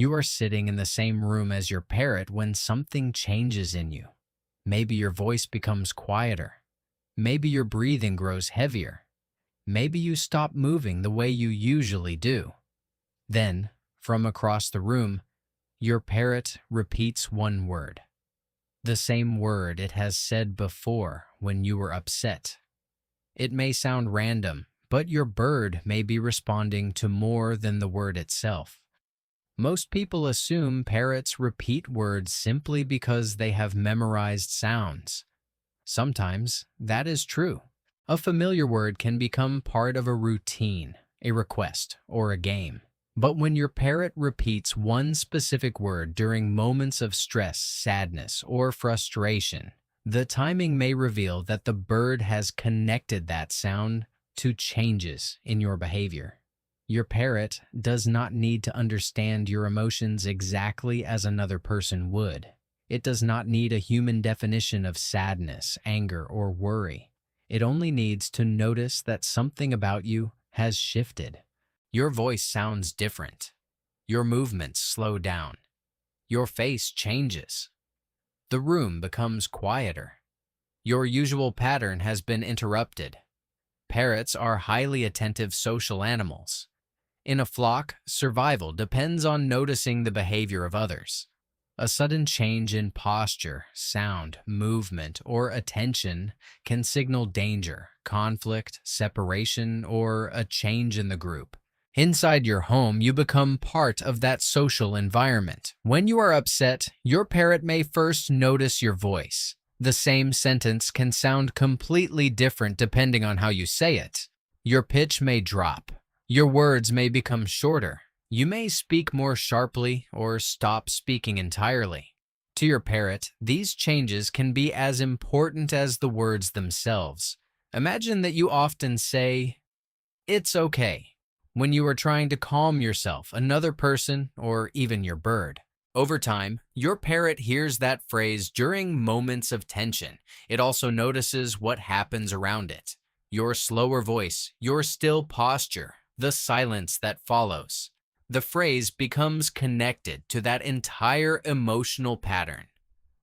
You are sitting in the same room as your parrot when something changes in you. Maybe your voice becomes quieter. Maybe your breathing grows heavier. Maybe you stop moving the way you usually do. Then, from across the room, your parrot repeats one word. The same word it has said before when you were upset. It may sound random, but your bird may be responding to more than the word itself. Most people assume parrots repeat words simply because they have memorized sounds. Sometimes that is true. A familiar word can become part of a routine, a request, or a game. But when your parrot repeats one specific word during moments of stress, sadness, or frustration, the timing may reveal that the bird has connected that sound to changes in your behavior. Your parrot does not need to understand your emotions exactly as another person would. It does not need a human definition of sadness, anger, or worry. It only needs to notice that something about you has shifted. Your voice sounds different. Your movements slow down. Your face changes. The room becomes quieter. Your usual pattern has been interrupted. Parrots are highly attentive social animals. In a flock, survival depends on noticing the behavior of others. A sudden change in posture, sound, movement, or attention can signal danger, conflict, separation, or a change in the group. Inside your home, you become part of that social environment. When you are upset, your parrot may first notice your voice. The same sentence can sound completely different depending on how you say it. Your pitch may drop. Your words may become shorter. You may speak more sharply or stop speaking entirely. To your parrot, these changes can be as important as the words themselves. Imagine that you often say, "It's okay," when you are trying to calm yourself, another person, or even your bird. Over time, your parrot hears that phrase during moments of tension. It also notices what happens around it. Your slower voice, your still posture, the silence that follows. The phrase becomes connected to that entire emotional pattern.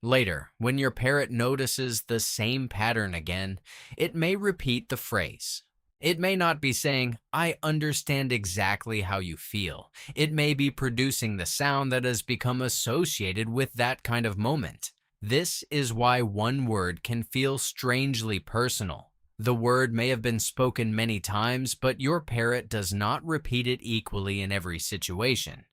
Later, when your parrot notices the same pattern again, it may repeat the phrase. It may not be saying, "I understand exactly how you feel." It may be producing the sound that has become associated with that kind of moment. This is why one word can feel strangely personal. The word may have been spoken many times, but your parrot does not repeat it equally in every situation.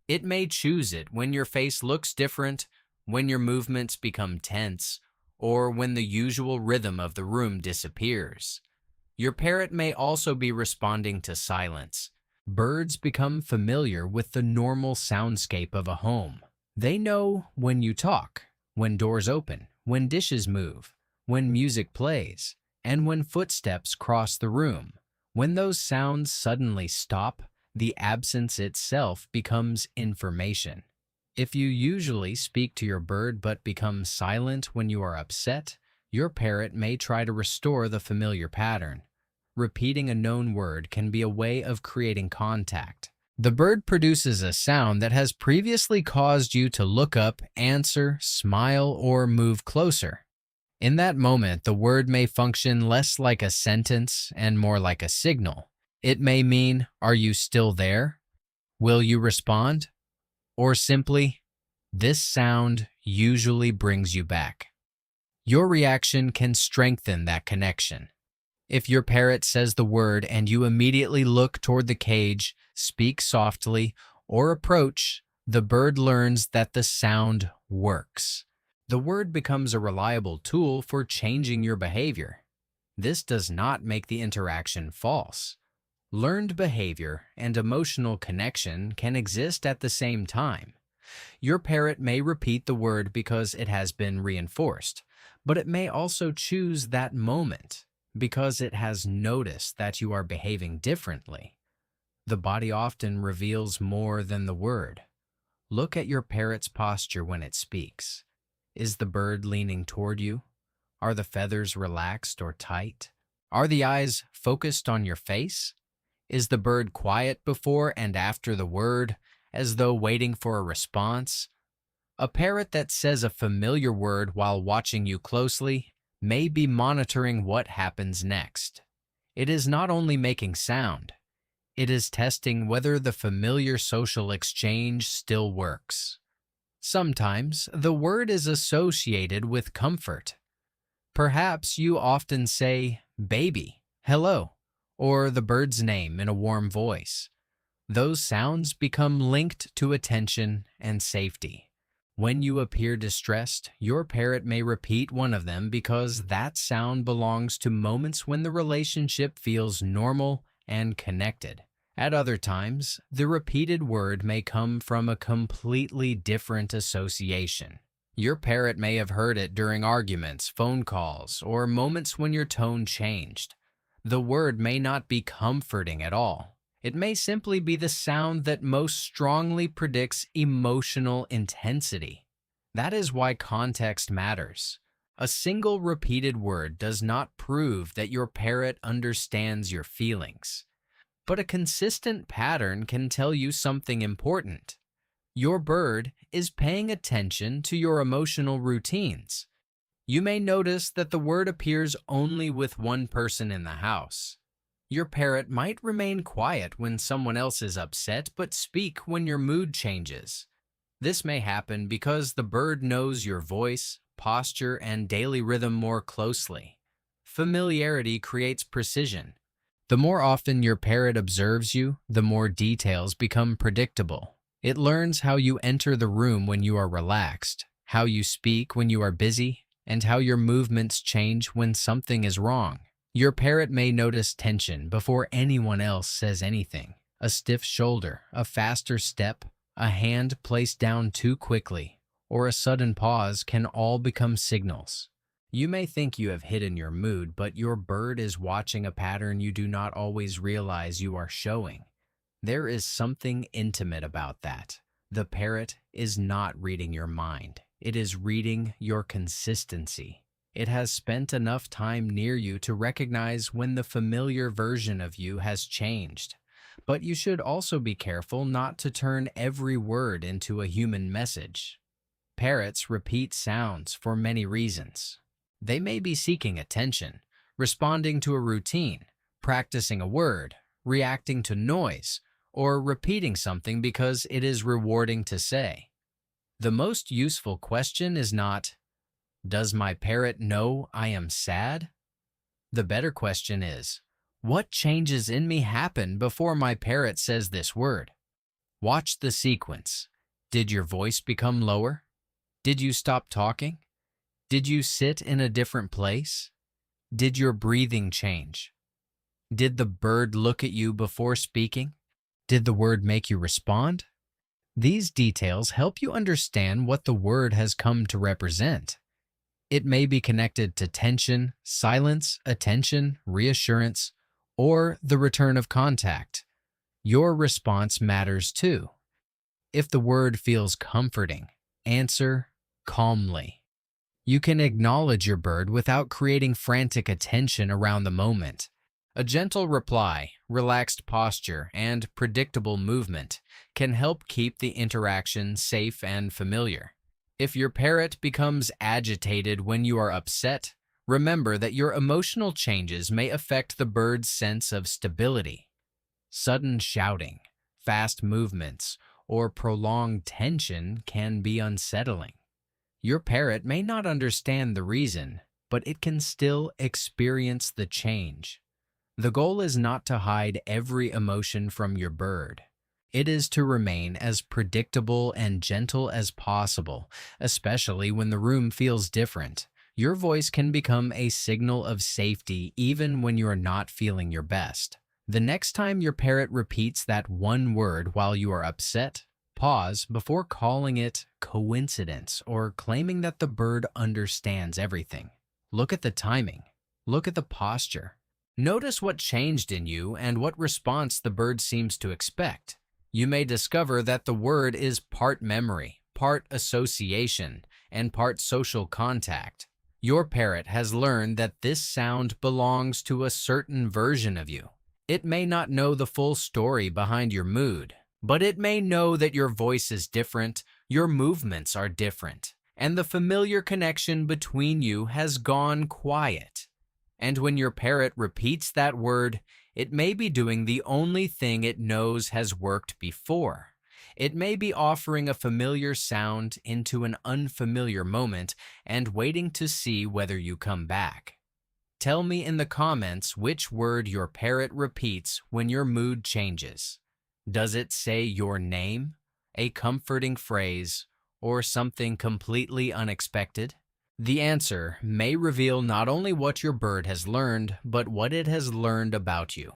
It may choose it when your face looks different, when your movements become tense, or when the usual rhythm of the room disappears. Your parrot may also be responding to silence. Birds become familiar with the normal soundscape of a home. They know when you talk, when doors open, when dishes move, when music plays, and when footsteps cross the room. When those sounds suddenly stop, the absence itself becomes information. If you usually speak to your bird but become silent when you are upset, your parrot may try to restore the familiar pattern. Repeating a known word can be a way of creating contact. The bird produces a sound that has previously caused you to look up, answer, smile, or move closer. In that moment, the word may function less like a sentence and more like a signal. It may mean, "Are you still there? Will you respond?" Or simply, "This sound usually brings you back." Your reaction can strengthen that connection. If your parrot says the word and you immediately look toward the cage, speak softly, or approach, the bird learns that the sound works. The word becomes a reliable tool for changing your behavior. This does not make the interaction false. Learned behavior and emotional connection can exist at the same time. Your parrot may repeat the word because it has been reinforced, but it may also choose that moment because it has noticed that you are behaving differently. The body often reveals more than the word. Look at your parrot's posture when it speaks. Is the bird leaning toward you? Are the feathers relaxed or tight? Are the eyes focused on your face? Is the bird quiet before and after the word? as though waiting for a response. A parrot that says a familiar word while watching you closely may be monitoring what happens next. It is not only making sound, it is testing whether the familiar social exchange still works. Sometimes the word is associated with comfort. Perhaps you often say, baby, hello, or the bird's name in a warm voice. Those sounds become linked to attention and safety. When you appear distressed, your parrot may repeat one of them because that sound belongs to moments when the relationship feels normal and connected. At other times, the repeated word may come from a completely different association. Your parrot may have heard it during arguments, phone calls, or moments when your tone changed. The word may not be comforting at all. It may simply be the sound that most strongly predicts emotional intensity. That is why context matters. A single repeated word does not prove that your parrot understands your feelings. But a consistent pattern can tell you something important. Your bird is paying attention to your emotional routines. You may notice that the word appears only with one person in the house. Your parrot might remain quiet when someone else is upset, but speak when your mood changes. This may happen because the bird knows your voice, posture, and daily rhythm more closely. Familiarity creates precision. The more often your parrot observes you, the more details become predictable. It learns how you enter the room when you are relaxed, how you speak when you are busy, and how your movements change when something is wrong. Your parrot may notice tension before anyone else says anything. A stiff shoulder, a faster step, a hand placed down too quickly, or a sudden pause can all become signals. You may think you have hidden your mood, but your bird is watching a pattern you do not always realize you are showing. There is something intimate about that. The parrot is not reading your mind. It is reading your consistency. It has spent enough time near you to recognize when the familiar version of you has changed. But you should also be careful not to turn every word into a human message. Parrots repeat sounds for many reasons. They may be seeking attention, responding to a routine, practicing a word, reacting to noise, or repeating something because it is rewarding to say. The most useful question is not, does my parrot know I am sad? The better question is, what changes in me happen before my parrot says this word? Watch the sequence. Did your voice become lower? Did you stop talking? Did you sit in a different place? Did your breathing change? Did the bird look at you before speaking? Did the word make you respond? These details help you understand what the word has come to represent. It may be connected to tension, silence, attention, reassurance, or the return of contact. Your response matters too. If the word feels comforting, answer calmly. You can acknowledge your bird without creating frantic attention around the moment. A gentle reply, relaxed posture, and predictable movement can help keep the interaction safe and familiar. If your parrot becomes agitated when you are upset, remember that your emotional changes may affect the bird's sense of stability. Sudden shouting, fast movements, or prolonged tension can be unsettling. Your parrot may not understand the reason, but it can still experience the change. The goal is not to hide every emotion from your bird. It is to remain as predictable and gentle as possible, especially when the room feels different. Your voice can become a signal of safety even when you are not feeling your best. The next time your parrot repeats that one word while you are upset, pause before calling it coincidence or claiming that the bird understands everything. Look at the timing. Look at the posture. Notice what changed in you and what response the bird seems to expect. You may discover that the word is part memory, part association, and part social contact. Your parrot has learned that this sound belongs to a certain version of you. It may not know the full story behind your mood, But it may know that your voice is different, your movements are different, and the familiar connection between you has gone quiet. And when your parrot repeats that word, it may be doing the only thing it knows has worked before. It may be offering a familiar sound into an unfamiliar moment and waiting to see whether you come back. Tell me in the comments which word your parrot repeats when your mood changes. Does it say your name, a comforting phrase, or something completely unexpected? The answer may reveal not only what your bird has learned, but what it has learned about you.